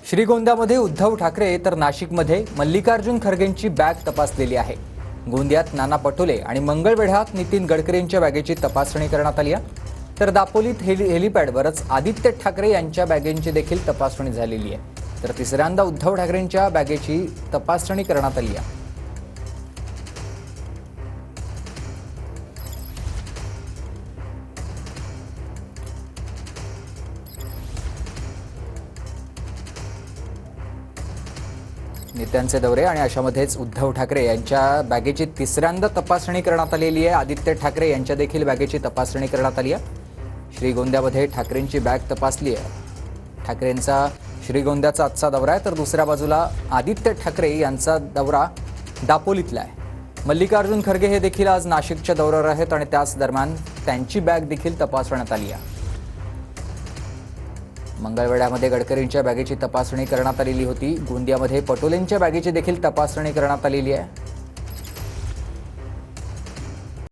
श्रीगोंद्यामध्ये उद्धव ठाकरे तर नाशिकमध्ये मल्लिकार्जुन खरगेंची बॅग तपासलेली आहे। गोंदियात नाना पटोले आणि मंगळवेढ्यात नितीन गडकरींच्या बॅगेची तपासणी करण्यात आली आहे। तर दापोलीत हेलिपॅडवरच आदित्य ठाकरे यांच्या बॅगेची देखील तपासणी झालेली आहे। तर तिसऱ्यांदा उद्धव ठाकरेंच्या बॅगेची तपासणी करण्यात आली आहे। नेत्यांचे दौरे आणि अशामध्येच उद्धव ठाकरे यांच्या बॅगेची तिसऱ्यांदा तपासणी करण्यात आलेली आहे। आदित्य ठाकरे यांच्या देखील बॅगेची तपासणी करण्यात आली आहे। श्रीगोंद्यामध्ये ठाकरेंची बॅग तपासली आहे। ठाकरेंचा श्रीगोंद्याचा आजचा दौरा आहे, तर दुसऱ्या बाजूला आदित्य ठाकरे यांचा दौरा दापोलीतला आहे। मल्लिकार्जुन खरगे हे देखील आज नाशिकच्या दौऱ्यावर आहेत आणि त्याच दरम्यान त्यांची बॅग देखील तपासण्यात आली आहे। मंगळवेढ्यामध्ये गडकरींच्या बॅगेची तपासणी करण्यात आलेली होती। गोंदियामध्ये पटोलेंच्या बॅगेची देखील तपासणी करण्यात आलेली आहे।